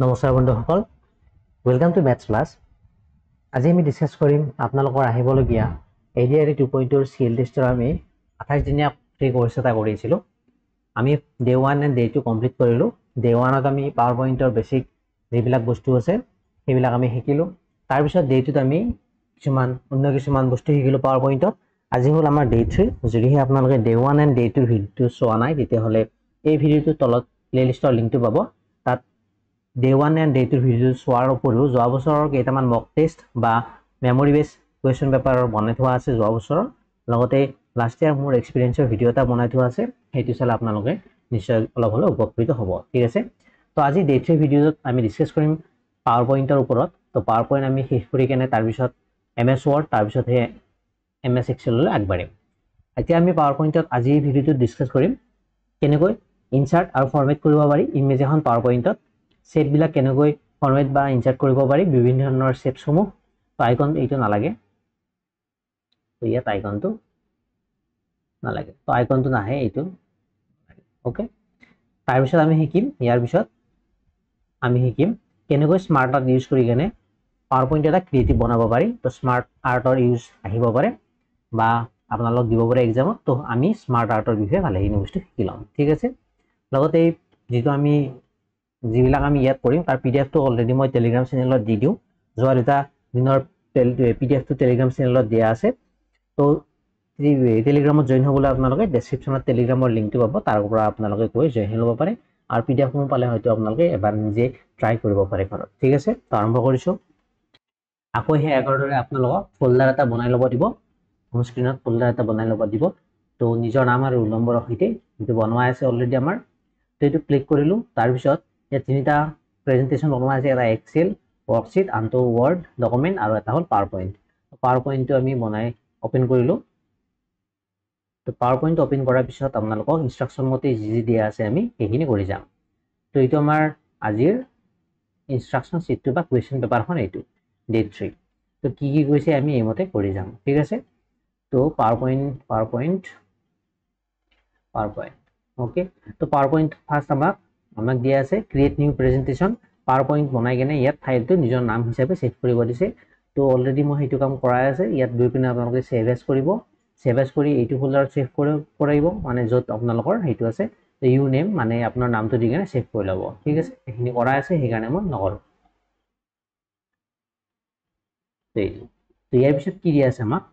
নমস্কাৰ বন্ধুসকল, welcome to maths class. আজি আমি ডিসকাস কৰিম আপোনালোকৰ আহিবলগীয়া ADRE 2.0 CL টেষ্টৰ আমি 28 দিনীয়া ফ্ৰী কোৰ্স এটা কৰিছিলো। আমি ডে 1 এণ্ড ডে 2 কমপ্লিট কৰিলো। ডে 1 ত আমি পাৱাৰ পইণ্টৰ বেসিক যিবিলাক বস্তু আছে সেইবিলাক আমি শিকিলো। তাৰ পিছত ডে 2 ত আমি কিছুমান বস্তু শিকিলো পাৱাৰ পইণ্টত। আজি হল আমাৰ ডে 3। যদিহে আপোনালোকে ডে 1 এণ্ড ডে 2 ভিডিঅ চোৱা নাই তেতিয়াহলে এই ভিডিঅটোৰ তলত প্লেলিষ্টৰ লিংকটো পাব। তাত ডে 1 এণ্ড ডে 2 ভিডিঅ চোৱাৰ উপৰিও যোৱা বছৰৰ কেইটামান মক টেষ্ট বা মেমৰি বেস কুৱেশ্যন পেপাৰ বনাই থোৱা আছে যোৱা বছৰৰ। লগতে লাষ্ট ইয়াৰ মোৰ এক্সপিৰিয়েন্সৰ ভিডিঅ এটা বনাই থোৱা আছে, সেইটো চালে আপোনালোকে নিশ্চয় অলপ হলেও উপকৃত হ'ব। ঠিক আছে, তো আজি ডে 3 ভিডিঅত আমি ডিসকাস কৰিম পাৱাৰ পইণ্টৰ ওপৰত। তো পাৱাৰ পইণ্ট আমি শেষ কৰি কেনে তাৰপিছত MS Word তাৰপিছতহে MS Excel লৈ আগবাঢ়িম। এতিয়া আমি পাৱাৰ পইণ্টত আজি এই ভিডিঅটোত ডিসকাস কৰিম কেনেকৈ ইনসাৰ্ট আৰু ফৰমেট কৰিব পাৰি ইমেজ এখন পাৱাৰ পইণ্টত, সেট বিলাক কেনেকৈ ফৰমেট বা ইনসাৰ্ট কৰিব পাৰি, বিভিন্ন ধৰণৰ সেটসমূহ। তো আইকন এইটো নালাগে, তো ইয়াত আইকনটো নালাগে, তো আইকনটো নাহে এইটো। ওকে, তাৰপিছত আমি শিকিম ইয়াৰ পিছত আমি শিকিম কেনেকৈ স্মাৰ্ট আৰ্ট ইউজ কৰি কেনে পাৱাৰ পইণ্ট এটা ক্ৰিয়েটিভ বনাব পাৰি। তো স্মাৰ্ট আৰ্টৰ ইউজ আহিব পাৰে বা আপোনালোক দিব পাৰে এক্সামত। তো আমি স্মাৰ্ট আৰ্টৰ বিষয়ে ভালেখিনি বস্তু শিকি ল'ম। ঠিক আছে, লগতে যিটো আমি যিবিলাক আমি ইয়াত কৰিম তাৰ পিডিএফটো অলৰেডি মই টেলিগ্ৰাম চেনেলত দি দিওঁ। যোৱা দুটা দিনৰ পিডিএফটো টেলিগ্ৰাম চেনেলত দিয়া আছে। তো টেলিগ্ৰামত জইন হ'বলৈ আপোনালোকে ডেছক্ৰিপশ্যনত টেলিগ্ৰামৰ লিংকটো পাব, তাৰ পৰা আপোনালোকে গৈ জইন ল'ব পাৰে। আৰু পিডিএফসমূহ পালে হয়তো আপোনালোকে এবাৰ নিজে ট্ৰাই কৰিব পাৰে ঘৰত। ঠিক আছে, তো আৰম্ভ কৰিছোঁ। আকৌ সেই আগৰ দৰে আপোনালোকক ফল্ডাৰ এটা বনাই ল'ব দিব, হোম স্ক্ৰীনত ফল্ডাৰ এটা বনাই ল'ব দিব। তো নিজৰ নাম আৰু ৰোল নম্বৰৰ সৈতে যিটো বনোৱা আছে অলৰেডি আমাৰ, তো এইটো ক্লিক কৰিলোঁ। তাৰপিছত ইয়াত তিনিটা প্ৰেজেন্টেশ্যন বনোৱা আছে, এটা এক্সেল ৱৰ্কশীট, আনটো ৱৰ্ড ডকুমেণ্ট আৰু এটা হ'ল পাৱাৰ পইণ্ট। পাৱাৰ পইণ্টটো আমি বনাই অপেন কৰিলোঁ। তো পাৱাৰ পইণ্ট অপেন কৰাৰ পিছত আপোনালোকক ইনষ্ট্ৰাকশ্যন মতে যি দিয়া আছে আমি সেইখিনি কৰি যাম। তো এইটো আমাৰ আজিৰ ইনষ্ট্ৰাকশ্যন শ্বীটটো বা কুৱেশ্যন পেপাৰখন এইটো ডে 3। তো কি কি কৈছে আমি এইমতে কৰি যাম। ঠিক আছে, তো পাৱাৰ পইণ্ট ওকে। তো পাৱাৰ পইণ্ট ফাৰ্ষ্ট আমাক দিয়া আছে create new presentation. Power point বনাই কেনে ইয়াত ফাইলটো নিজৰ নাম হিচাপে ছেভ কৰিব দিছে। তো অলৰেডি মই সেইটো কাম কৰাই আছে। ইয়াত গৈ পিনে আপোনালোকে ছেভ এজ কৰিব, ছেভ এজ কৰি এইটো ফল্ডাৰত ছেভ কৰিব, মানে য'ত আপোনালোকৰ সেইটো আছে ইউ নেম, মানে আপোনাৰ নামটো দি কেনে ছেভ কৰি ল'ব। ঠিক আছে, এইখিনি কৰাই আছে সেইকাৰণে মই নকৰোঁ। তো ইয়াৰ পিছত কি দিয়া আছে আমাক,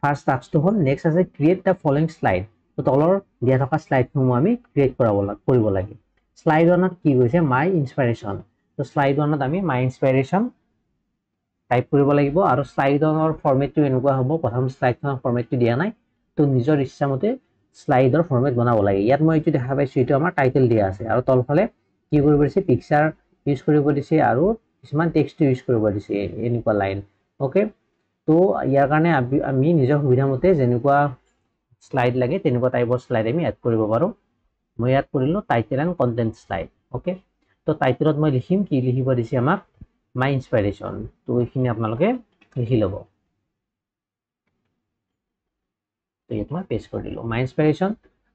ফাৰ্ষ্ট টাস্কটো হ'ল নেক্সট আছে ক্ৰিয়েট দ্য ফলোইং শ্লাইড। তো তলৰ দিয়া থকা শ্লাইডসমূহ আমি ক্ৰিয়েট কৰিব লাগে। শ্লাইড 1ত কি কৈছে মাই ইনস্পিৰেশ্যন। তো শ্লাইড 1ত আমি মাই ইনস্পিৰেশ্যন টাইপ কৰিব লাগিব। আৰু শ্লাইড 1ৰ ফৰ্মেটটো এনেকুৱা হ'ব, প্ৰথম শ্লাইডখনৰ ফৰ্মেটটো দিয়া নাই, তো নিজৰ ইচ্ছামতে শ্লাইডৰ ফৰ্মেট বনাব লাগে। ইয়াত মই এইটো দেখা পাইছোঁ, এইটো আমাৰ টাইটেল দিয়া আছে আৰু তলফালে কি কৰিব দিছে পিকচাৰ ইউজ কৰিব দিছে আৰু কিছুমান টেক্সট ইউজ কৰিব দিছে, এনেকুৱা লাইন। ওকে, তো ইয়াৰ কাৰণে আমি নিজৰ সুবিধা মতে যেনেকুৱা শ্লাইড লাগে তেনেকুৱা টাইপৰ শ্লাইড আমি এড কৰিব পাৰোঁ। মই ইয়াত কৰিলোঁ title and content slide. Okay, তো টাইটেলত মই লিখিম, কি লিখিব দিছে আমাক মাই ইনস্পিৰেশ্যন। তো এইখিনি আপোনালোকে লিখি ল'ব। তো ইয়াত মই পেষ্ট কৰি দিলোঁ মাই ইনস্পিৰেশ্যন।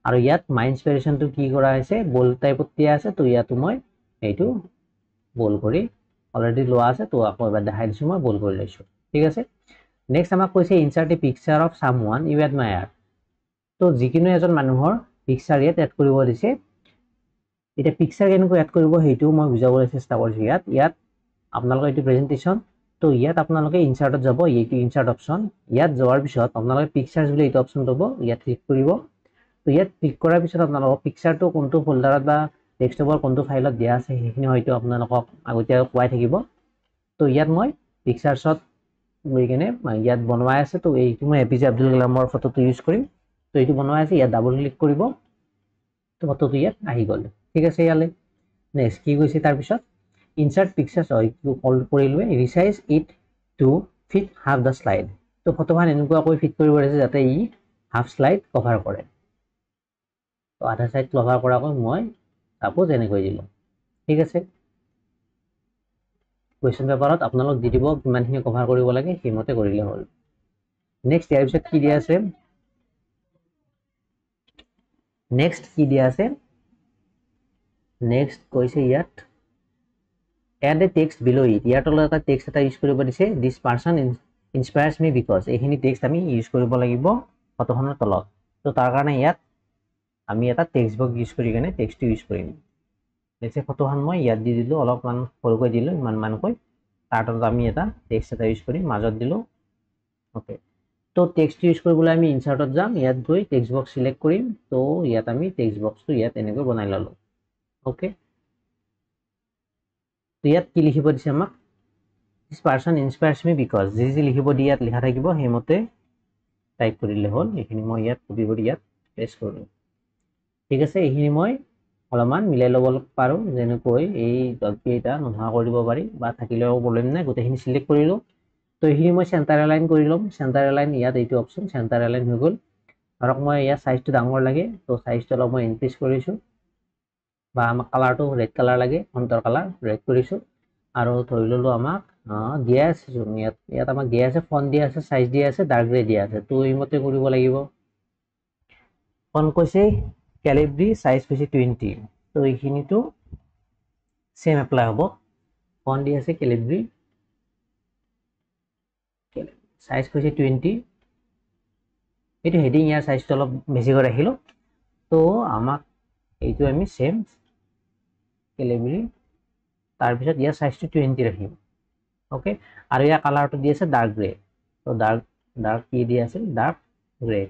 আৰু ইয়াত মাই ইনস্পিৰেশ্যনটো কি কৰা হৈছে বল্ড টাইপত দিয়া আছে। তো ইয়াতো মই এইটো বল্ড কৰি অলৰেডি লোৱা আছে, তো আকৌ এবাৰ দেখাই দিছোঁ, মই বল্ড কৰি লৈছোঁ। ঠিক আছে, নেক্সট আমাক কৈছে insert a picture of someone you admire. তো যিকোনো এজন মানুহৰ পিকচাৰ ইয়াত এড কৰিব দিছে। এতিয়া পিকচাৰ কেনেকৈ এড কৰিব সেইটোও মই বুজাবলৈ চেষ্টা কৰিছোঁ। ইয়াত আপোনালোকৰ এইটো প্ৰেজেন্টেশ্যন। তো ইয়াত আপোনালোকে ইনচাৰ্টত যাব, এইটো ইনচাৰ্ট অপশ্যন। ইয়াত যোৱাৰ পিছত আপোনালোকে পিকচাৰ্ছ বুলি এইটো অপশ্যন পাব, ইয়াত ক্লিক কৰিব। তো ইয়াত ক্লিক কৰাৰ পিছত আপোনালোকক পিকচাৰটো কোনটো ফল্ডাৰত বা ডেস্কটপৰ কোনটো ফাইলত দিয়া আছে সেইখিনি হয়তো আপোনালোকক আগতীয়াকৈ কোৱাই থাকিব। তো ইয়াত মই পিকচাৰ্ছত গৈ কেনে ইয়াত বনোৱাই আছে। তো এইটো মই APJ আব্দুল কালামৰ ফটোটো ইউজ কৰিম। তো এইটো বনোৱাই আছে, ইয়াত ডাবল ক্লিক কৰিব, তো ফটোটো ইয়াত আহি গ'ল। ঠিক আছে, ইয়ালৈ নেক্সট কি কৈছে তাৰপিছত ইনচাৰ্ট পিকচাৰ্ছ কৰিলোঁ, resize it to fit half the slide. তো ফটোখন এনেকুৱাকৈ ফিট কৰিব দিছে যাতে ই হাফ শ্লাইড কভাৰ কৰে। তো আধা চাইড কভাৰ কৰাকৈ মই চাপোজ এনেকৈ দিলোঁ। ঠিক আছে, কুৱেশ্যন পেপাৰত আপোনালোক দি দিব কিমানখিনি কভাৰ কৰিব লাগে, সেইমতে কৰিলে হ'ল। নেক্সট ইয়াৰ পিছত কি দিয়া আছে, নেক্সট কৈছে ইয়াত add a text below it ইয়াৰ তলত এটা টেক্সট এটা ইউজ কৰিব দিছে this person inspires me because এইখিনি টেক্সট আমি ইউজ কৰিব লাগিব ফটোখনৰ তলত তো তাৰ কাৰণে ইয়াত আমি এটা টেক্সট বক্স ইউজ কৰি কেনে টেক্সটটো ইউজ কৰিম লেটস ফটোখন মই ইয়াত দি দিলো অলপমান সৰুকৈ দিলো ইমানকৈ তাৰ তলত আমি এটা টেক্সট এটা ইউজ কৰি মাজত দিলো ওকে তো টেক্সট ইউজ কৰিবলৈ আমি ইনসাৰ্টত যাম ইয়াত গৈ টেক্সট বক্স সিলেক্ট কৰিম তো ইয়াত আমি টেক্সট বক্সটো ইয়াত এনেকৈ বনাই ললো ওকে তো ইয়াত কি লিখিব দিছে আমাক this person inspires me because যি লিখিব দি ইয়াত লিখা থাকিব হেমতে টাইপ কৰিলে হ'ল এইখিনি মই ইয়াত কপি কৰি ইয়াত পেস্ট কৰিলো ঠিক আছে এইখিনি মই অলপমান মিলাই ল'ব পাৰো যেনেকৈ এই ডটকে এটা নোহোৱা কৰি দিব পাৰি বা থাকিলেও প্ৰবলেম নাই গোটেইখিনি সিলেক্ট কৰিলো তো এইখিনি মই সেন্টাৰ এলাইন কৰি লম সেন্টাৰ এলাইন ইয়াত এইটো অপচন সেন্টাৰ এলাইন হৈ গ'ল ধৰক মই ইয়াৰ সাইজটো ডাঙৰ লাগে তো সাইজটো অলপ মই ইনক্ৰিজ কৰিছো বা আমাক কালাৰটো ৰেড কালাৰ লাগে ফন্টৰ কালাৰ ৰেড কৰিছো আৰু ধৰি ললো আমাক দিয়া আছে ইয়াত আমাক দিয়া আছে ফন্ট দিয়া আছে সাইজ দিয়া আছে ডাৰ্ক গ্ৰে দিয়া আছে তো এইমতে কৰিব লাগিব ফন্ট কৈছে ক্যালিব্ৰি সাইজ কৈছে 20 তো এইখিনিটো সেম এপ্লাই হ'ব ফন্ট দিয়া আছে ক্যালিব্ৰি সাইজ কৈছে 20 এটো হেডিং ইয়াৰ সাইজটো অলপ বেছি কৰি ৰাখিলো তো আমাক এইটো আমি সেম ক্যালিব্ৰি তাৰ পিছত ইয়াৰ সাইজটো 20 ৰাখিম ওকে আৰু ইয়াৰ কালাৰটো দি আছে ডাৰ্ক গ্ৰে তো ডাৰ্ক কি দি আছে dark grey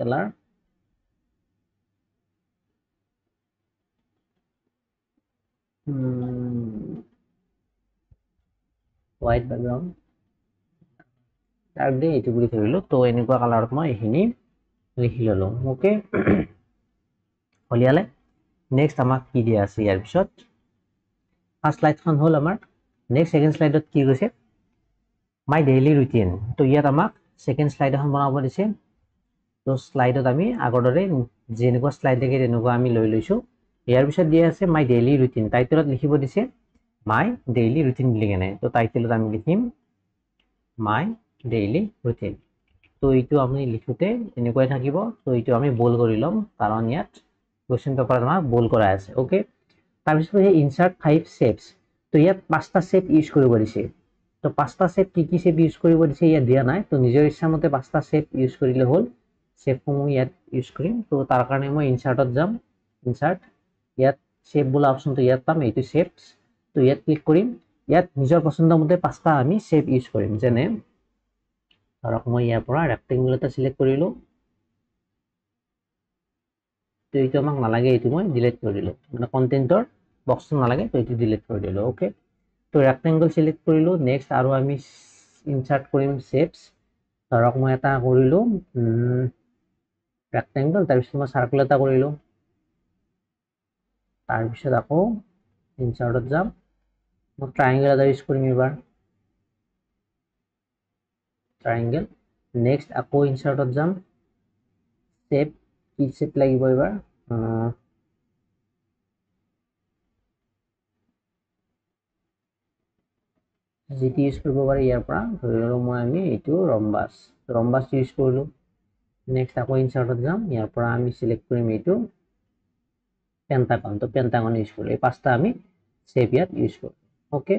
colour white background dark grey এইটো বুলি ধৰিলো তো এনেকুৱা কালাৰত মই এইখিনি লিখি ললো ওকে হলিয়ালে নেক্সট আমাক কি দিয়া আছে ইয়াৰ পিছত ফাৰ্স্ট স্লাইডখন হ'ল আমাৰ নেক্সট সেকেন্ড স্লাইডত কি কৈছে মাই ডেইলি ৰুটিন তো ইয়াত আমাক সেকেন্ড স্লাইড এখন বনাব দিছে তো স্লাইডত আমি আগৰ দৰে যেনেকুৱা স্লাইড থাকে তেনেকুৱা আমি লৈ লৈছো ইয়াৰ পিছত দিয়া আছে মাই ডেইলি ৰুটিন টাইটেলত লিখিব দিছে মাই ডেইলি ৰুটিন বুলি কেনে তো টাইটেলত আমি লিখিম মাই ডেইলি ৰুটিন তো এইটো আমি লিখোতে এনেকৈ থাকিব তো এইটো আমি বোল্ড কৰি লম কাৰণ ইয়াত কোৱেশ্চন পেপাৰত আমাক বোল্ড কৰা আছে ওকে তাৰ পিছত ইনসাৰ্ট 5 শেপস তো ইয়াত পাঁচটা শেপ ইউজ কৰিব দিছে তো পাঁচটা শেপ কি শেপ ইউজ কৰিব দিছে ইয়াত দিয়া নাই তো নিজৰ ইচ্ছামতে পাঁচটা শেপ ইউজ কৰিলে হ'ল শেপসমূহ ইয়াত ইউজ কৰিম তো তাৰ কাৰণে মই ইনসাৰ্টত যাম ইনসাৰ্ট ইয়াত শেপ বোলা অপচনটো ইয়াত পাম এইটো শেপস তো ইয়াত ক্লিক কৰিম ইয়াত নিজৰ পছন্দ মতে পাঁচটা আমি শেপ ইউজ কৰিম যেনে ধৰক মই ইয়াৰ পৰা ৰেক্টেংগুলাৰ এটা সিলেক্ট কৰিলো তো এইটো আমাক নালাগে এইটো মই ডিলিট কৰি দিলো মানে কন্টেন্টৰ বক্সটো নালাগে তো এইটো ডিলিট কৰি দিলো ওকে তো ৰেক্টেংগল সিলেক্ট কৰিলো নেক্সট আৰু আমি ইনসাৰ্ট কৰিম শেপস ধৰক মই এটা কৰিলো ৰেক্টেংগল তাৰ পিছত মই সাৰ্কেল এটা কৰিলো তাৰ পিছত আকৌ ইনসাৰ্টত যাম মই ট্ৰায়াঙ্গেল এটা ইউজ কৰিম এবাৰ ট্ৰায়াঙ্গেল নেক্সট আকৌ ইনসাৰ্টত যাম শেপ কি শেপ লাগিব এবাৰ যেটি ইউজ কৰিব পাৰি ইয়াৰ পৰা ধৰি ললো মই আমি এইটো ৰম্বাস ইউজ কৰিলো নেক্সট আকৌ ইনসাৰ্টত যাম ইয়াৰ পৰা আমি সিলেক্ট কৰিম এইটো পেন্টাগন তো পেন্টাগন ইউজ কৰিলো এই পাঁচটা আমি শেপ ইয়াত ইউজ কৰিলো ওকে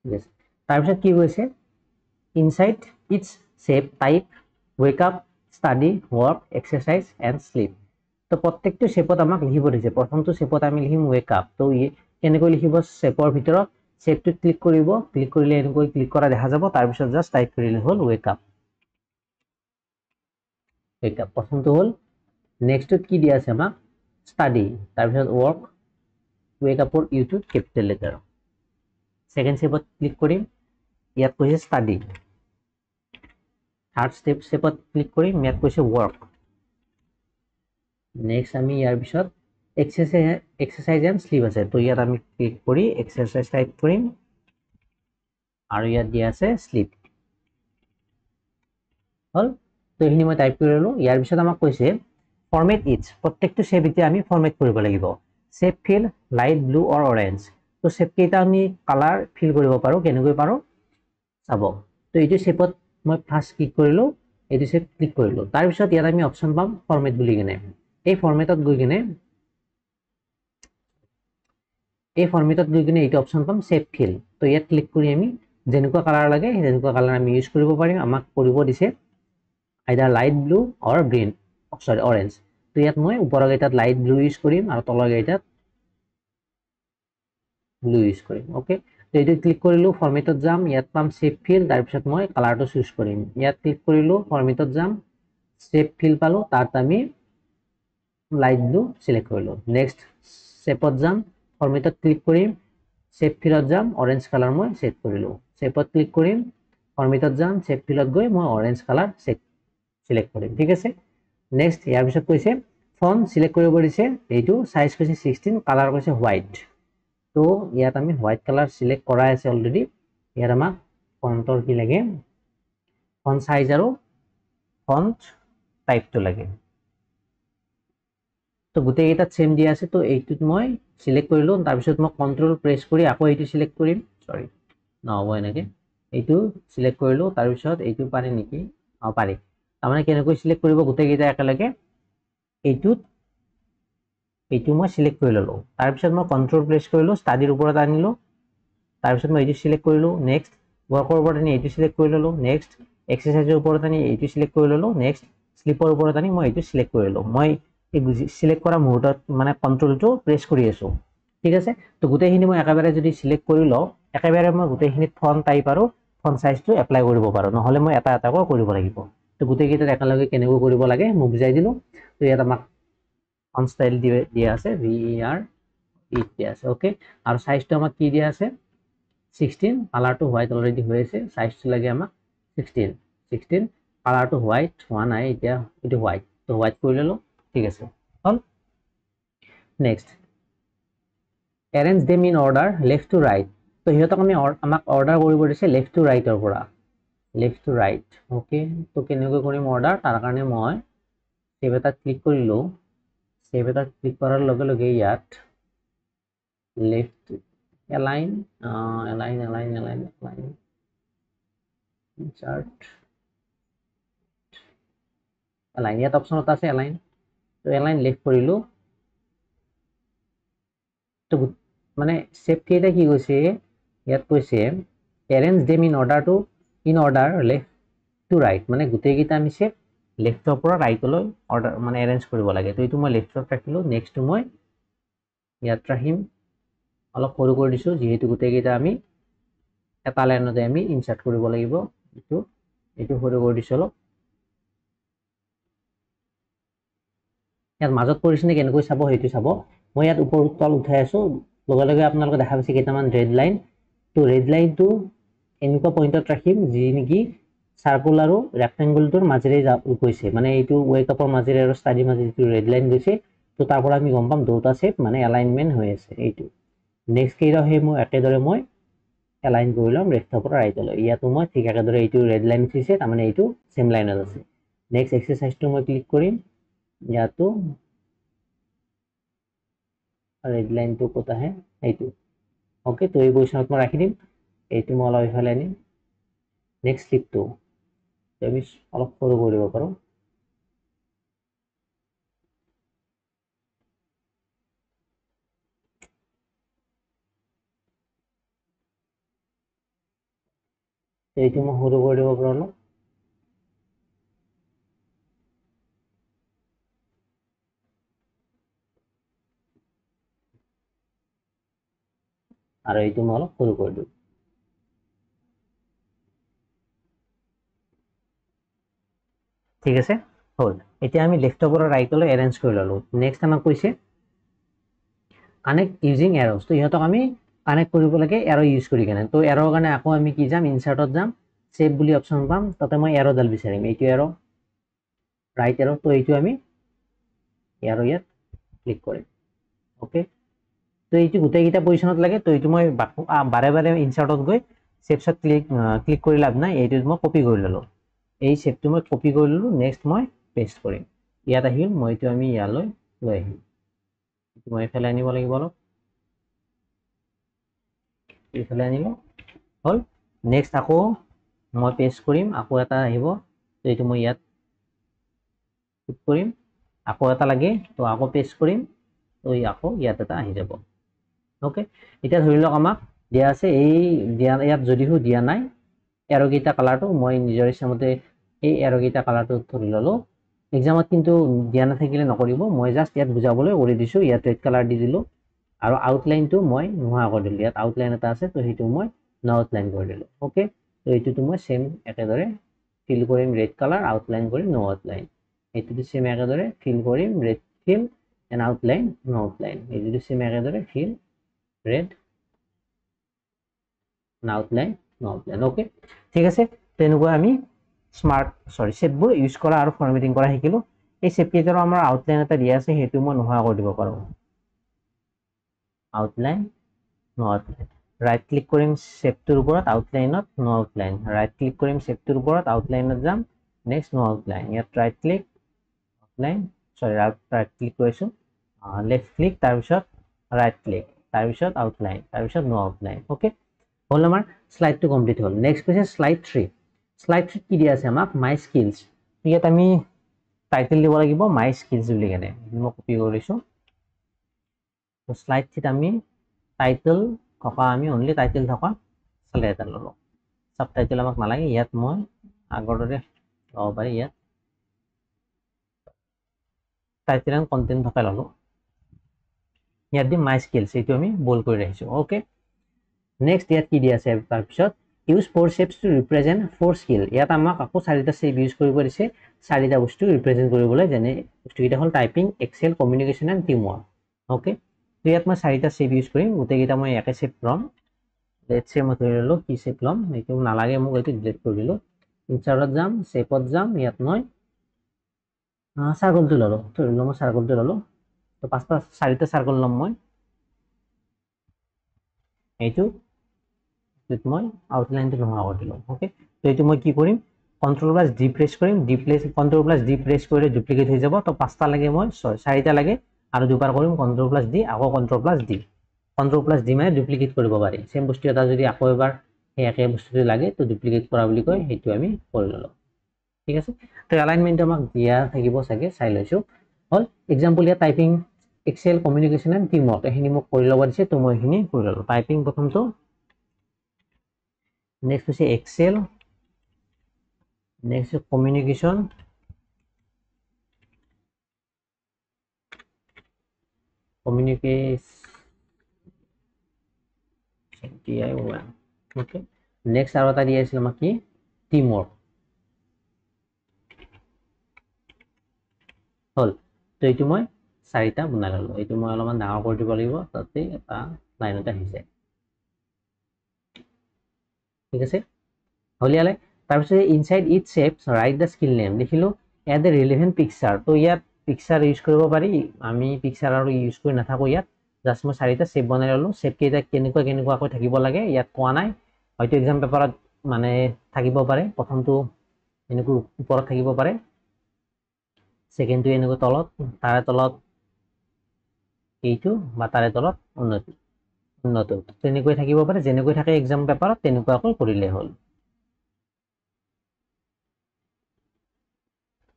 yes তাৰপিছত কি কৈছে inside its shape type wake up study work exercise and sleep তো প্ৰত্যেকটো শেপত আমাক লিখিব দিছে প্ৰথমটো শেপত আমি লিখিম ওয়েক আপ তো কেনেকৈ লিখিব শেপৰ ভিতৰত শেপটো ক্লিক কৰিব ক্লিক কৰিলে এনেকৈ ক্লিক কৰা দেখা যাব তাৰ পিছত জাস্ট টাইপ কৰিলে হ'ল ওয়েক আপ প্ৰথমটো হ'ল নেক্সটত কি দিয়া আছে আমাক স্টাডি তাৰ পিছত ওয়াৰ্ক ওয়েক আপৰ ইউটো ক্যাপিটাল লেটাৰ সেকেন্ড শেপত ক্লিক কৰিম ইয়াত কৈছে স্টাডি থাৰ্ড শেপত ক্লিক কৰিম ইয়াত কৈছে ওয়াৰ্ক নেক্সট আমি ইয়াৰ পিছত এক্সাৰসাইজ এন্ড স্লিপ আছে তো ইয়াত আমি ক্লিক কৰি এক্সাৰসাইজ টাইপ কৰিম আৰু ইয়াত দিয়া আছে স্লিপ হল তো এইখিনি মই টাইপ কৰি ললো ইয়াৰ পিছত আমাক কৈছে ফৰমেট ইটস প্ৰত্যেকটো শেপ এতিয়া আমি ফৰমেট কৰিব লাগিব শেপ ফিল লাইট ব্লু অৰ অৰেঞ্জ তো শেপ কেইটা আমি কালাৰ ফিল কৰিব পাৰো কেনেকৈ পাৰো চাব তো এইটো শেপত মই ফাৰ্স্ট ক্লিক কৰিলো এইটো শেপ ক্লিক কৰিলো তাৰ পিছত ইয়াত আমি অপচন পাম ফৰমেট বুলি কিনে এই ফৰমেটত গৈ কিনে এইটো অপচন পাম শেপ ফিল তো ইয়াত ক্লিক কৰি আমি যেনেকুৱা কালাৰ লাগে যেনেকুৱা কালাৰ আমি ইউজ কৰিব পাৰিম আমাক কৰিব দিছে আইদাৰ লাইট ব্লু অৰ গ্ৰীন সৰি অৰেঞ্জ তো ইয়াত মই ওপৰৰ কেইটাত লাইট ব্লু ইউজ কৰিম আৰু তলৰ কেইটাত ব্লু ইউজ কৰিম ওকে তো এইটো ক্লিক কৰিলো ফৰমেটত যাম ইয়াত পাম শেপ ফিল তাৰ পিছত মই কালাৰটো চুজ কৰিম ইয়াত ক্লিক কৰিলো ফৰমেটত যাম শেপ ফিল পালো তাত আমি লাইট ব্লু সিলেক্ট কৰিলো নেক্সট শেপত যাম ফৰমেটত ক্লিক কৰিম শেপ ফিলত যাম অৰেঞ্জ কালাৰ মই সেট কৰিলো শেপত ক্লিক কৰিম ফৰমেটত যাম শেপ ফিলত গৈ মই অৰেঞ্জ কালাৰ সিলেক্ট কৰিম ঠিক আছে নেক্সট ইয়াৰ পিছত কৈছে ফন্ট সিলেক্ট কৰিব দিছে এইটো সাইজ কৈছে 16 কালাৰ কৈছে হোৱাইট তো ইয়াত আমি হোৱাইট কালাৰ সিলেক্ট কৰাই আছে অলৰেডি ইয়াত আমাক ফন্টৰ কি লাগে ফন্ট সাইজ আৰু ফন্ট টাইপটো লাগে তো গোটেই কেইটাত সেম দিয়া আছে তো এইটোত মই সিলেক্ট কৰিলো তাৰ পিছত মই কন্ট্ৰোল প্ৰেছ কৰি আকৌ এইটো সিলেক্ট কৰিম সৰি নহব এনেকে এইটো সিলেক্ট কৰিলো তাৰ পিছত এইটো পাৰি নেকি পাৰি তাৰমানে কেনেকৈ সিলেক্ট কৰিব গোটেই কেইটা একেলগে এইটো মই সিলেক্ট কৰি ললো তাৰ পিছত মই কন্ট্ৰোল প্ৰেছ কৰিলো ষ্টাডিৰ ওপৰত আনিলো তাৰ পিছত মই এইটো সিলেক্ট কৰিলো নেক্সট ওয়াৰ্কৰ ওপৰত আনি এইটো সিলেক্ট কৰি ললো নেক্সট এক্সাৰসাইজৰ ওপৰত আনি এইটো সিলেক্ট কৰি ললো নেক্সট স্লিপৰ ওপৰত আনি মই এইটো সিলেক্ট কৰি ললো মই এই সিলেক্ট কৰা মুহূৰ্তত মানে কন্ট্ৰোলটো প্ৰেছ কৰি আছো ঠিক আছে তো গোটেইখিনি মই একেবাৰে যদি সিলেক্ট কৰি লও একেবাৰে মই গোটেইখিনিত ফন্ট টাইপ আৰু ফন্ট সাইজটো এপ্লাই কৰিব পাৰো নহলে মই এটা এটাকৈ কৰিব লাগিব তো গোটেইকেইটাত একেলগে কেনেকৈ কৰিব লাগে মই বুজাই দিলো তো ইয়াত আমাক ফন্ট স্টাইল দিয়া আছে VAR দিয়া আছে ওকে আৰু সাইজটো আমাক কি দিয়া আছে 16 কালাৰটো হোৱাইট অলৰেডি হৈ আছে সাইজটো লাগে আমাক 16 কালাৰটো হোৱাইট হোৱা নাই এতিয়া এটো হোৱাইট তো হোৱাইট কৰি ললো ঠিক আছে হল next arrange them in order left to right তো হিয়তক আমি আমাক অৰ্ডাৰ কৰিব দিছে লেফট টু ৰাইটৰ পৰা লেফট টু ৰাইট ওকে তো কেনেকৈ কৰিম অৰ্ডাৰ তাৰ কাৰণে মই সেভ এটা ক্লিক কৰিলো সেভ এটা ক্লিক কৰাৰ লগে লগে ইয়াত লেফট align chart align ইয়াত অপচন এটা আছে align তো align লেফট কৰিলো তো মানে শেপ কেইটা কি কৈছে ইয়াত কৈছে arrange them in order left to right মানে গোটেই কেইটা আমি শেপ লেফটৰ পৰা ৰাইটলৈ অৰ্ডাৰ মানে এৰেঞ্জ কৰিব লাগে তো এইটো মই লেফটত ৰাখিলো নেক্সট মই ইয়াত ৰাখিম অলপ সৰু কৰি দিছো যেহেতু গোটেই কেইটা আমি এটা লাইনতে আমি ইনসাৰ্ট কৰিব লাগিব এইটো সৰু কৰি দিছো অলপ ইয়াত মাজত পৰিছে কেনেকৈ চাব সেইটো চাব মই ইয়াত ওপৰ তল উঠাই আছো লগে লগে আপোনালোকে দেখা পাইছে কেইটামান ৰেড লাইন তো ৰেড লাইনটো এনেকুৱা পইণ্টত ৰাখিম যি নেকি সাৰ্কুল আৰু ৰেক্টেঙ্গলটোৰ মাজেৰে গৈছে মানে এইটো ওয়েক আপৰ মাজেৰে আৰু ষ্টাডি মাজেৰে যিটো ৰেড লাইন গৈছে তো তাৰ পৰা আমি গম পাম দুটা শেপ মানে এলাইনমেন্ট হৈ আছে এইটো নেক্সট কেইটা হে মই একেদৰে মই এলাইন কৰি লম লেফটৰ পৰা ৰাইটলৈ ইয়াতো মই ঠিক একেদৰে এইটো ৰেড লাইন উঠিছে তাৰমানে এইটো সেম লাইনত আছে নেক্সট এক্সাৰসাইজটো মই ক্লিক কৰিম ইয়াতো ৰেড লাইনটো ক'ত আহে এইটো ওকে তো এই পজিশনত মই ৰাখি দিম এইটো মই অলপ ইফালে আনিম নেক্সট স্লিপটো আমি অলপ সৰু কৰিব পাৰো এইটো মই সৰু কৰিব পাৰো আৰু এইটো মই অলপ সৰু কৰি দিম ঠিক আছে হল এতিয়া আমি লেফটৰ পৰা ৰাইটলৈ এৰেঞ্জ কৰি ললো নেক্সট আমাক কৈছে কানেক্ট ইউজিং এৰ'জ তো ইহঁতক আমি কানেক্ট কৰিব লাগে এৰ' ইউজ কৰি কেনে তো এৰ'ৰ কাৰণে আকৌ আমি কি যাম ইনচাৰ্টত যাম সেভ বুলি অপচন পাম তাতে মই এৰ'ডাল বিচাৰিম এইটো এৰ' ৰাইট এৰ' তো এইটো আমি এৰ' ইয়াত ক্লিক কৰিম ওকে তো এইটো গোটেই কেইটা পজিশনত লাগে তো এইটো মই বাৰে বাৰে ইনচাৰ্টত গৈ শেপছত ক্লিক কৰি লাভ নাই এইটো মই কপি কৰি ললো এই শেপটো মই কপি কৰি ললো নেক্সট মই পেস্ট কৰিম ইয়াত আহিল মই এইটো আমি ইয়ালৈ লৈ আহিম মই ইফালে আনিব লাগিব অলপ ইফালে আনিলো হল নেক্সট আকৌ মই পেস্ট কৰিম আকৌ এটা আহিব তো এইটো মই ইয়াত ক্লিক কৰিম আকৌ এটা লাগে তো আকৌ পেস্ট কৰিম তো আকৌ ইয়াত এটা আহি যাব ওকে এটা ধৰি লওক আমাক দিয়া আছে এই দিয়া ইয়াত যদিও দিয়া নাই এৰগিটা কালাৰটো মই নিজৰ ইচ্ছামতে এই এৰগিটা কালাৰটো ধৰি ললো এক্সামত কিন্তু দিয়া নাথাকিলে নকৰিব মই জাস্ট ইয়াত বুজাবলৈ কৰি দিছো ইয়াত ৰেড কালাৰ দি দিলো আৰু আউটলাইনটো মই নোহোৱা কৰি দিলো ইয়াত আউটলাইন এটা আছে তো সেইটো মই নো আউটলাইন কৰি দিলো ওকে তো এইটোটো মই সেম একেদৰে ফিল কৰিম ৰেড কালাৰ আউটলাইন কৰিম নো আউটলাইন এইটোটো সেম একেদৰে ফিল কৰিম red fill and outline no outline এইটোটো সেম একেদৰে fill red outline no outline okay ঠিক আছে তেনেকুৱা আমি স্মাৰ্ট শেপবোৰ ইউজ কৰা আৰু ফৰমেটিং কৰা শিকিলো এই শেপ কেইটাৰো আমাৰ আউটলাইন এটা দিয়া আছে সেইটো মই নোহোৱা কৰি দিব পাৰো outline no outline right click কৰিম শেপটোৰ ওপৰত আউটলাইনত নো আউটলাইন ৰাইট ক্লিক কৰিম শেপটোৰ ওপৰত আউটলাইনত যাম নেক্সট নো আউটলাইন ইয়াত right click outline right click কৰিছো লেফট ক্লিক তাৰ পিছত ৰাইট ক্লিক তাৰ পিছত আউটলাইন তাৰ পিছত নো আউটলাইন ওকে হল আমাৰ স্লাইডটো কমপ্লিট হল নেক্সট হৈছে স্লাইড 3 স্লাইড 3 কি দিয়া আছে আমাক মাই স্কিলস ইয়াত আমি টাইটেল দিব লাগিব মাই স্কিলস বুলি কেনে মই কপি কৰিছো তো স্লাইড 3 আমি টাইটেল থকা আমি অনলি টাইটেল থকা স্লাইড এটা ললো সাবটাইটেল আমাক নালাগে ইয়াত মই আগৰ দৰে লব পাৰি ইয়াত টাইটেল এণ্ড কন্টেন্ট থকা ললো ইয়াত দি মাই স্কিলস এইটো আমি বোল্ড কৰি ৰাখিছো ওকে নেক্সট ইয়াত কি দিয়া আছে তাৰ পিছত use 4 shapes to represent 4 skill ইয়াত আমাক আকৌ চাৰিটা শেপ ইউজ কৰিব দিছে চাৰিটা বস্তু ৰিপ্ৰেজেন্ট কৰিবলৈ যেনে বস্তুকেইটা হল typing excel communication and team work okay তো ইয়াত মই চাৰিটা শেপ ইউজ কৰিম গোটেইকেইটা মই একে শেপ লম লেটস সে মই ধৰি ললো কি শেপ লম এইটো নালাগে মোক এইটো ডিলিট কৰি দিলো ইনচাৰ্টত যাম শেপত যাম ইয়াত মই সাৰ্কলটো ললো ধৰি ললো মই সাৰ্কলটো ললো তো পাঁচটা চাৰিটা সাৰ্কল লম মই এইটো মই আউটলাইনটো নোহোৱা কৰি দিলো ওকে তো এইটো মই কি কৰিম কন্ট্ৰোল প্লাস ডি প্ৰেছ কৰিম কন্ট্ৰোল প্লাস ডি প্ৰেছ কৰিলে ডুপ্লিকেট হৈ যাব তো পাঁচটা লাগে মই চাৰিটা লাগে আৰু দুবাৰ কৰিম কন্ট্ৰোল প্লাস ডি আকৌ কন্ট্ৰোল প্লাস ডি মানে ডুপ্লিকেট কৰিব পাৰি সেম বস্তু এটা যদি আকৌ এবাৰ এই একে বস্তুটো লাগে তো ডুপ্লিকেট কৰা বুলি কয় সেইটো আমি কৰি ললো ঠিক আছে তো এলাইনমেন্ট আমাক দিয়া থাকিব চাগে চাই লৈছো হল এক্সাম্পল ইয়াত typing excel communication and team work এখিনি মোক কৰি ল'ব দিছে তো মই এখিনি কৰি ললো টাইপিং প্ৰথমটো next is Excel, next is communication, TI1 okay next আৰু এটা দিয়া আছিল আমাক কি টিম ওয়াৰ্ক হল তো এইটো মই চাৰিটা বনাই ললো এইটো মই অলপমান ডাঙৰ কৰি দিব লাগিব তাতে এটা লাইন এটা আহিছে ঠিক আছে হলিয়ালে তাৰপিছত ইনসাইড ইচ শেপস ৰাইট দা স্কিল নেম লিখিলো এড এ ৰিলেভেন্ট পিকচাৰ তো ইয়াত পিকচাৰ ইউজ কৰিব পাৰি আমি পিকচাৰ আৰু ইউজ কৰি নাথাকো ইয়াত জাস্ট মই চাৰিটা শেপ বনাই ললো শেপ কেইটা কেনেকুৱাকৈ থাকিব লাগে ইয়াত কোৱা নাই হয়তো এক্সাম পেপাৰত মানে থাকিব পাৰে প্ৰথমটো এনেকৈ ওপৰত থাকিব পাৰে সেকেন্ডটো এনেকৈ তলত তাৰে তলত এইটো বা তাৰে তলত উন্নত তেনেকৈ থাকিব পাৰে যেনেকৈ থাকে এক্সাম পেপাৰত তেনেকুৱাকৈ কৰিলে হ'ল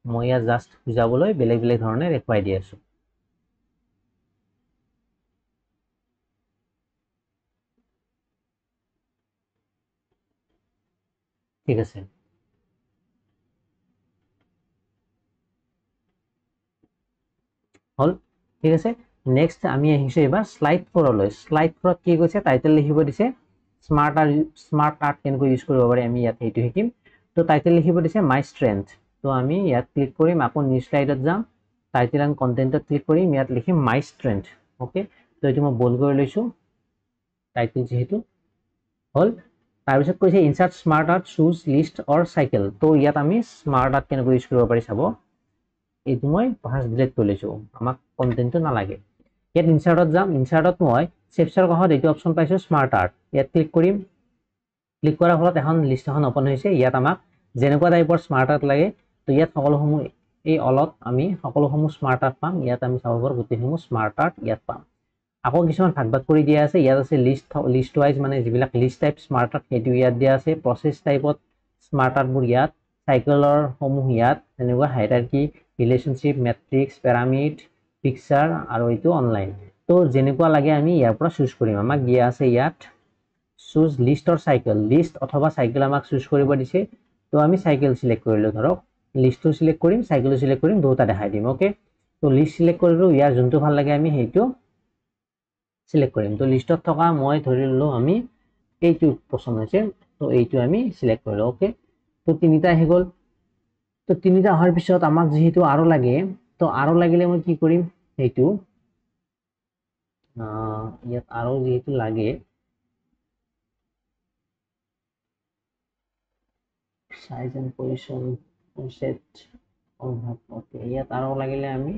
মই ইয়াত জাস্ট বুজাবলৈ বেলেগ বেলেগ ধৰণে দেখুৱাই দি আছো ঠিক আছে হল ঠিক আছে নেক্সট আমি আহিছো এবাৰ স্লাইড 4 লৈ স্লাইড 4 কি কৈছে টাইটেল লিখিব দিছে স্মাৰ্ট আৰ্ট কেনেকৈ ইউজ কৰিব পাৰি আমি ইয়াত এইটো শিকিম তো টাইটেল লিখিব দিছে মাই ষ্ট্ৰেংথ তো আমি ইয়াত ক্লিক কৰিম আকৌ নিউ স্লাইডত যাম টাইটেল এণ্ড কন্টেন্টত ক্লিক কৰিম ইয়াত লিখিম মাই ষ্ট্ৰেংথ ওকে তো এইটো মই বোল্ড কৰি লৈছো টাইটেল যেহেতু হল তাৰপিছত কৈছে ইনসাৰ্ট স্মাৰ্ট আৰ্ট চুজ লিষ্ট অৰ সাইকেল তো ইয়াত আমি স্মাৰ্ট আৰ্ট কেনেকৈ ইউজ কৰিব পাৰি চাব এইটো মই ফাৰ্স্ট ডিলিট কৰি লৈছো আমাক কন্টেন্টটো নালাগে ইয়াত ইনসাৰ্টত যাম ইনসাৰ্টত মই শেপছৰ কাষত এইটো অপচন পাইছো স্মাৰ্ট আৰ্ট ইয়াত ক্লিক কৰিম ক্লিক কৰাৰ ফলত এখন লিষ্ট এখন ওপেন হৈছে ইয়াত আমাক যেনেকুৱা টাইপৰ স্মাৰ্ট আৰ্ট লাগে তো ইয়াত সকলোসমূহ এই অলপ আমি সকলোসমূহ স্মাৰ্ট আৰ্ট পাম ইয়াত আমি চাব পাৰো গোটেইসমূহ স্মাৰ্ট আৰ্ট ইয়াত পাম আকৌ কিছুমান ভাগ কৰি দিয়া আছে ইয়াত আছে লিষ্ট ওয়াইজ মানে যিবিলাক লিষ্ট টাইপ স্মাৰ্ট আৰ্ট সেইটো ইয়াত দিয়া আছে প্ৰসেস টাইপত স্মাৰ্ট আৰ্টবোৰ ইয়াত সাইকেলৰ সমূহ ইয়াত যেনেকুৱা হাইৰাৰ্কি, ৰিলেশনশ্বিপ, মেট্ৰিক্স, পিৰামিড, পিকচাৰ আৰু এইটো অনলাইন। তো যেনেকুৱা লাগে আমি ইয়াৰ পৰা চুজ কৰিম। আমাক দিয়া আছে ইয়াত চুজ লিষ্ট অৰ সাইকেল, লিষ্ট অথবা সাইকেল আমাক চুজ কৰিব দিছে। তো আমি সাইকেল সিলেক্ট কৰিলো, ধৰক লিষ্টটো সিলেক্ট কৰিম, সাইকেলটো সিলেক্ট কৰিম, দুটা দেখাই দিম। ওকে, তো লিষ্ট সিলেক্ট কৰিলো, ইয়াৰ যোনটো ভাল লাগে আমি সেইটো সিলেক্ট কৰিম। তো লিষ্টত থকা মই ধৰি ললো আমি এইটো পছন্দ হৈছে, তো এইটো আমি সিলেক্ট কৰিলো। ওকে, তো তিনিটা আহি গ'ল। তো তিনিটা অহাৰ পিছত আমাক যেহেতু আৰু লাগে, তো আৰু লাগিলে মই কি কৰিম, সেইটো ইয়াত আৰু যেহেতু লাগে সাইজ এন্ড পজিশন সেট অভাৱ। ওকে, ইয়াত আৰু লাগিলে আমি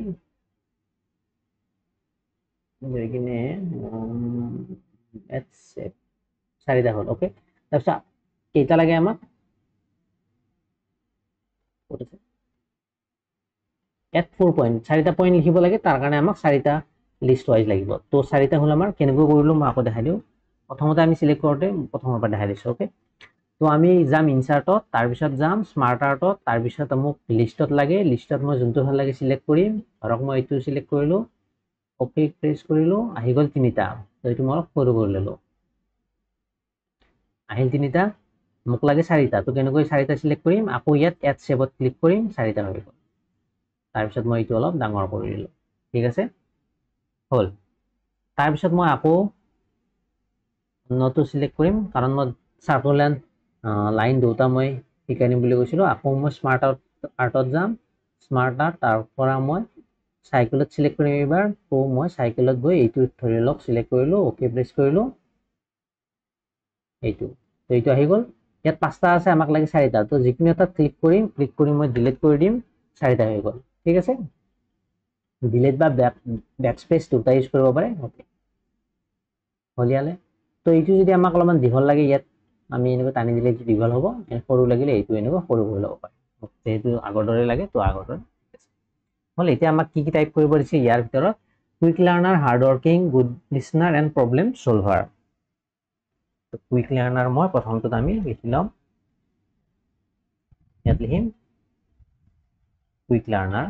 গৈ কিনে চাৰিটা হ'ল। ওকে, তাৰপিছত কেইটা লাগে আমাক, এট 4 পইণ্ট, চাৰিটা পইণ্ট লিখিব লাগে, তাৰ কাৰণে আমাক চাৰিটা লিষ্ট ৱাইজ লাগিব। তো চাৰিটা হ'ল আমাৰ, কেনেকৈ কৰিলো মই আকৌ দেখাই দিওঁ। প্ৰথমতে আমি সিলেক্ট কৰোঁতে প্ৰথমৰ পৰা দেখাই দিছোঁ। ওকে, তো আমি যাম ইনচাৰ্টত, তাৰপিছত যাম স্মাৰ্ট আৰ্টত, তাৰপিছত মোক লিষ্টত লাগে, লিষ্টত মই যোনটো ভাল লাগে সিলেক্ট কৰিম। ধৰক মই এইটো সিলেক্ট কৰিলো, অকে প্ৰেছ কৰিলো, আহি গ'ল তিনিটা। তো এইটো মই সৰু কৰি ললো, আহিল তিনিটা। মোক লাগে চাৰিটা, তো কেনেকৈ চাৰিটা সিলেক্ট কৰিম, আকৌ ইয়াত এড শেপত ক্লিক কৰিম, চাৰিটা হৈ গ'ল। তাৰপিছত মই এইটো অলপ ডাঙৰ কৰি দিলো, ঠিক আছে, হ'ল। তাৰপিছত মই আকৌ নটো সিলেক্ট কৰিম, কাৰণ মই চাৰ্কল এণ্ড লাইন দুটা মই শিকাই নিম বুলি কৈছিলো। আকৌ মই স্মাৰ্ট আৰ্টত যাম, স্মাৰ্ট আৰ্ট, তাৰ পৰা মই সাইকেলত সিলেক্ট কৰিম এইবাৰ। তো মই সাইকেলত গৈ এইটো ধৰি লওক সিলেক্ট কৰিলো, অকে প্ৰেছ কৰিলো, এইটো। তো এইটো আহি গ'ল। ইয়াত পাঁচটা আছে, আমাক লাগে চাৰিটা। তো যিকোনো এটা ক্লিক কৰিম, ক্লিক কৰি মই ডিলিট কৰি দিম, চাৰিটা হৈ গ'ল, ঠিক আছে। ডিলিট বা বেক স্পেচ দুটা ইউজ কৰিব পাৰে। ওকে, হলিয়ালে। তো এইটো যদি আমাক অলপমান দীঘল লাগে, ইয়াত আমি এনেকৈ টানি দিলে এইটো দীঘল হ'ব, সৰু লাগিলে এইটো এনেকুৱা সৰু হৈ ল'ব পাৰে। যেহেতু আগৰ দৰে লাগে, তো আগৰ দৰে হ'ল। এতিয়া আমাক কি কি টাইপ কৰিব দিছে, ইয়াৰ ভিতৰত quick learner, hard working, good listener and problem solver. Quick learner মই প্ৰথমটোত আমি লিখি ল'ম, ইয়াত লিখিম কুইক লাৰ্নাৰ।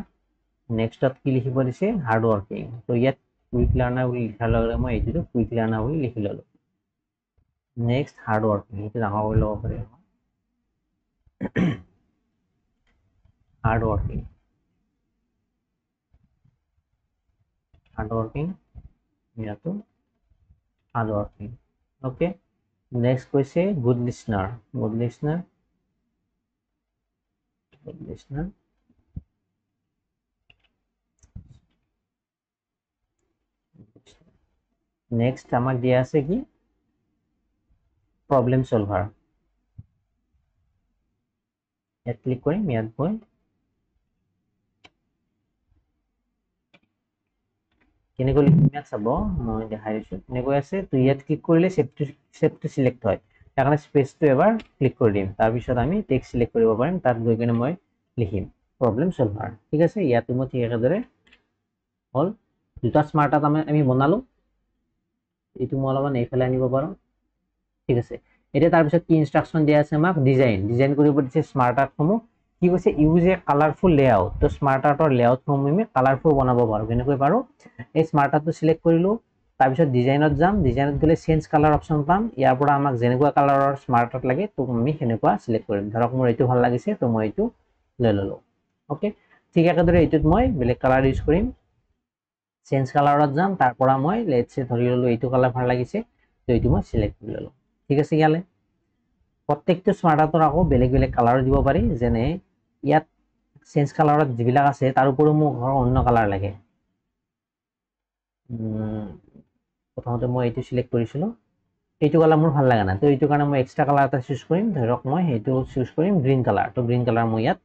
নেক্সটত কি লিখিব দিছে, হাৰ্ড ৱৰ্কিং। তো ইয়াত কুইক লাৰ্নাৰ বুলি লিখাৰ লগে লগে মই এইটো কুইক লাৰ্নাৰ বুলি লিখি ল'লো। নেক্সট হাৰ্ড ৱৰ্কিং, এইটো ডাঙৰ কৰি ল'ব পাৰি। হাৰ্ড ৱৰ্কিং, হাৰ্ড ৱৰ্কিং, ইয়াতো হাৰ্ড ৱৰ্কিং। ওকে, নেক্সট কৈছে গুড লিছনাৰ, গুড লিছনাৰ, গুড লিছনাৰ। নেক্সট আমাক দিয়া আছে কি, প্ৰব্লেম চলভাৰ। ইয়াত ক্লিক কৰিম, ইয়াত গৈ কেনেকৈ লিখিম ইয়াত চাব, মই দেখাই দিছোঁ এনেকৈ আছে। তো ইয়াত ক্লিক কৰিলে শেপটো সিলেক্ট হয়, তাৰ কাৰণে স্পেচটো এবাৰ ক্লিক কৰি দিম। তাৰপিছত আমি টেক্সট সিলেক্ট কৰিব পাৰিম, তাত গৈ কিনে মই লিখিম প্ৰব্লেম চলভাৰ, ঠিক আছে। ইয়াতো মই ঠিক একেদৰে হ'ল। দুটা স্মাৰ্ট আৰ্ট আমি বনালো, এইটো মই অলপমান এইফালে আনিব পাৰোঁ, ঠিক আছে। এতিয়া তাৰপিছত কি ইনষ্ট্ৰাকশ্যন দিয়া আছে আমাক, ডিজাইন কৰিব দিছে স্মাৰ্ট আৰ্টসমূহ। কি কৈছে, ইউজ এ কালাৰফুল লেআউট। তো স্মাৰ্ট আৰ্টৰ লেআউটসমূহ আমি কালাৰফুল বনাব পাৰোঁ। কেনেকৈ পাৰোঁ, এই স্মাৰ্ট আৰ্টটো সিলেক্ট কৰিলোঁ, তাৰপিছত ডিজাইনত যাম, ডিজাইনত গ'লে চেঞ্জ কালাৰ অপশ্যন পাম। ইয়াৰ পৰা আমাক যেনেকুৱা কালাৰৰ স্মাৰ্ট আৰ্ট লাগে, তো আমি সেনেকুৱা সিলেক্ট কৰিম। ধৰক মোৰ এইটো ভাল লাগিছে, তো মই এইটো লৈ ল'লোঁ। ওকে, ঠিক একেদৰে এইটোত মই বেলেগ কালাৰ ইউজ কৰিম, চেঞ্জ কালাৰত যাম, তাৰ পৰা মই লেটছে ধৰি ল'লোঁ এইটো কালাৰ ভাল লাগিছে, তো এইটো মই সিলেক্ট কৰি ল'লোঁ, ঠিক আছে। ইয়ালে প্ৰত্যেকটো স্মাৰ্ট আৰ্টৰ আকৌ বেলেগ বেলেগ কালাৰ দিব পাৰি। যেনে ইয়াত চেঞ্জ কালাৰত যিবিলাক আছে, তাৰ উপৰিও মোক অন্য কালাৰ লাগে। প্ৰথমতে মই এইটো সিলেক্ট কৰিছিলোঁ, এইটো কালাৰ মোৰ ভাল লগা নাই, তো এইটো কাৰণে মই এক্সট্ৰা কালাৰ এটা চুজ কৰিম। ধৰক মই সেইটো চুজ কৰিম গ্ৰীণ কালাৰ। তো গ্ৰীণ কালাৰ মই ইয়াত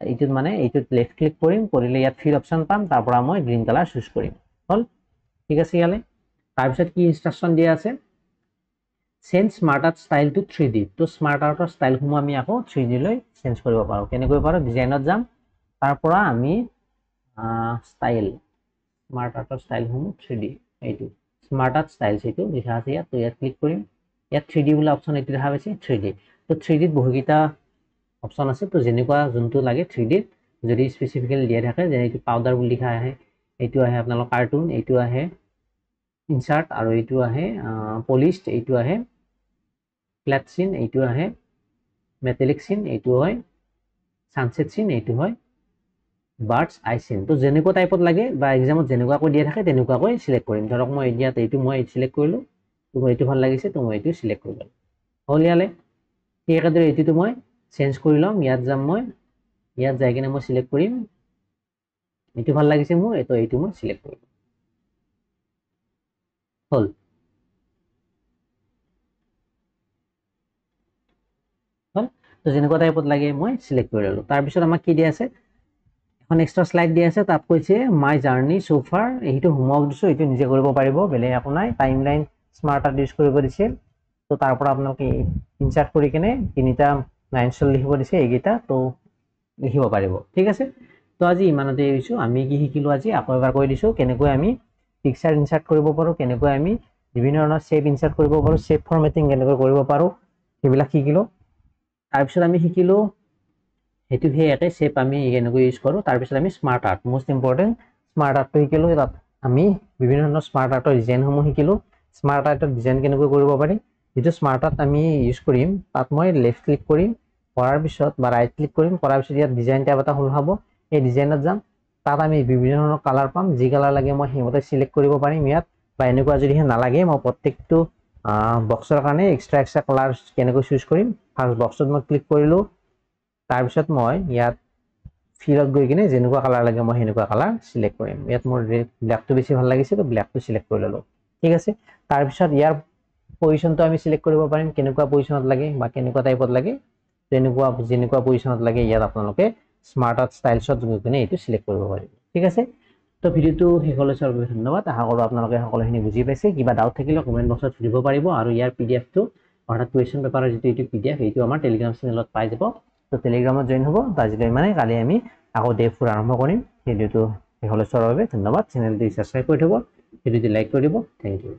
এইটোত মানে এইটোত লেফ্ট ক্লিক কৰিম, কৰিলে ইয়াত ফিল অপশ্যন পাম, তাৰ পৰা মই গ্ৰীণ কালাৰ চুজ কৰিম, হ'ল, ঠিক আছে। ইয়ালে তাৰপিছত কি ইনষ্ট্ৰাকশ্যন দিয়া আছে, change smart art style to 3D। তো স্মাৰ্ট আৰ্টৰ ষ্টাইলসমূহ আমি আকৌ 3D লৈ চেঞ্জ কৰিব পাৰোঁ। কেনেকৈ পাৰোঁ, ডিজাইনত যাম, তাৰ পৰা আমি ষ্টাইল, স্মাৰ্ট আৰ্টৰ ষ্টাইলসমূহ 3D, এইটো স্মাৰ্ট আৰ্ট ষ্টাইল এইটো লিখা আছে ইয়াত। তো ইয়াত ক্লিক কৰিম, ইয়াত 3D বোলা অপশ্যন এইটো দেখা পাইছে, 3D। তো 3Dত বহুকেইটা অপশ্যন আছে। তো যেনেকুৱা যোনটো লাগে 3D যদি স্পেচিফিকেলি দিয়া থাকে, যেনে এইটো পাউডাৰ বুলি লিখা আহে, এইটো আহে আপোনালোকৰ কাৰ্টুন, এইটো আহে ইনচাৰ্ট, আৰু এইটো আহে পলিষ্ট, এইটো আহে ফ্লেট চিন, এইটো আহে মেটেলিক চিন, এইটো হয় সানসেট চিন, এইটো হয় বাৰ্ডছ আই চিন। তো যেনেকুৱা টাইপত লাগে বা এক্সামত যেনেকুৱাকৈ দিয়া থাকে তেনেকুৱাকৈ সিলেক্ট কৰিম। ধৰক মই ইয়াত এইটো মই সিলেক্ট কৰিলোঁ, তো মই এইটো ভাল লাগিছে, তো মই এইটো সিলেক্ট কৰিলোঁ। হ'ল ইয়ালে। ঠিক একেদৰে এইটোতো মই চেঞ্জ কৰি ল'ম। ইয়াত যাম, মই ইয়াত যাই কিনে মই সিলেক্ট কৰিম, এইটো ভাল লাগিছে মোৰ, এইটো মই সিলেক্ট কৰিম। হ'ল। হ'ল। তো যেনেকুৱা টাইপত লাগে মই সিলেক্ট কৰি ল'লোঁ। তাৰপিছত আমাক কি দিয়া আছে, এখন এক্সট্ৰা শ্লাইড দিয়া আছে, তাত কৈছে মাই জাৰ্নি চোফাৰ, এইটো হোমৱৰ্ক দিছোঁ, এইটো নিজে কৰিব পাৰিব, বেলেগ একো নাই। Time line smart art use কৰিব দিছে। তো তাৰ পৰা আপোনালোকে ইনচাৰ্ট কৰি কিনে 3টা লাইনছ লিখিব দিছে, এইকেইটা তো লিখিব পাৰিব। ঠিক আছে। তো আজি ইমানতে এৰিছোঁ। আমি কি শিকিলোঁ আজি আকৌ এবাৰ কৈ দিছোঁ, কেনেকৈ আমি পিকচাৰ ইনচাৰ্ট কৰিব পাৰোঁ, কেনেকৈ আমি বিভিন্ন ধৰণৰ শ্বেপ ইনচাৰ্ট কৰিব পাৰোঁ, শ্বেপ ফৰ্মেটিং কেনেকৈ কৰিব পাৰোঁ, সেইবিলাক শিকিলোঁ। তাৰপিছত আমি শিকিলোঁ সেইটো সেই একে শ্বেপ আমি কেনেকৈ ইউজ কৰোঁ। তাৰপিছত আমি smart art, most important smart আৰ্টটো শিকিলোঁ। তাত আমি বিভিন্ন ধৰণৰ স্মাৰ্ট আৰ্টৰ ডিজাইনসমূহ শিকিলোঁ। স্মাৰ্ট আৰ্টৰ ডিজাইন কেনেকৈ কৰিব পাৰি, যিটো স্মাৰ্ট আৰ্ট আমি ইউজ কৰিম তাত মই লেফ্ট ক্লিক কৰিম, কৰাৰ পিছত বা ৰাইট ক্লিক কৰিম, কৰাৰ পিছত ইয়াত ডিজাইন টেব এটা খোল খাব, এই ডিজাইনত যাম, তাত আমি বিভিন্ন ধৰণৰ কালাৰ পাম, যি কালাৰ লাগে মই সেইমতে সিলেক্ট কৰিব পাৰিম ইয়াত। বা এনেকুৱা যদিহে নালাগে, মই প্ৰত্যেকটো বক্সৰ কাৰণে এক্সট্ৰা কালাৰ কেনেকৈ চুজ কৰিম। ফাৰ্ষ্ট বক্সত মই ক্লিক কৰিলোঁ, তাৰপিছত মই ইয়াত ফিলত গৈ কিনে যেনেকুৱা কালাৰ লাগে মই সেনেকুৱা কালাৰ সিলেক্ট কৰিম। ইয়াত মোৰ ব্লেকটো বেছি ভাল লাগিছে, তো ব্লেকটো সিলেক্ট কৰি ল'লোঁ। ঠিক আছে। তাৰপিছত ইয়াৰ পজিশ্যনটো আমি সিলেক্ট কৰিব পাৰিম, কেনেকুৱা পজিশ্যনত লাগে বা কেনেকুৱা টাইপত লাগে, যেনেকুৱা পজিশ্যনত লাগে ইয়াত আপোনালোকে স্মাৰ্ট আৰ্ট ষ্টাইলছত গৈ কিনে এইটো সিলেক্ট কৰিব পাৰিব। ঠিক আছে। তো ভিডিঅ'টো শেষলৈ চোৱাৰ বাবে ধন্যবাদ। আশা কৰোঁ আপোনালোকে সকলোখিনি বুজি পাইছে। কিবা ডাউট থাকিলে কমেণ্ট বক্সত সুধিব পাৰিব। আৰু ইয়াৰ PDF-টো অৰ্থাৎ কুৱেশ্যন পেপাৰৰ যিটো এইটো PDF, এইটো আমাৰ টেলিগ্ৰাম চেনেলত পাই যাব। তো টেলিগ্ৰামত জইন হ'ব। আজিলৈ মানে, কালি আমি আকৌ ডে 4 আৰম্ভ কৰিম। ভিডিঅ'টো শেষলৈ চোৱাৰ বাবে ধন্যবাদ। চেনেলটো ছাবস্ক্ৰাইব কৰি থ'ব, ভিডিঅ'টো লাইক কৰি দিব। Thank U.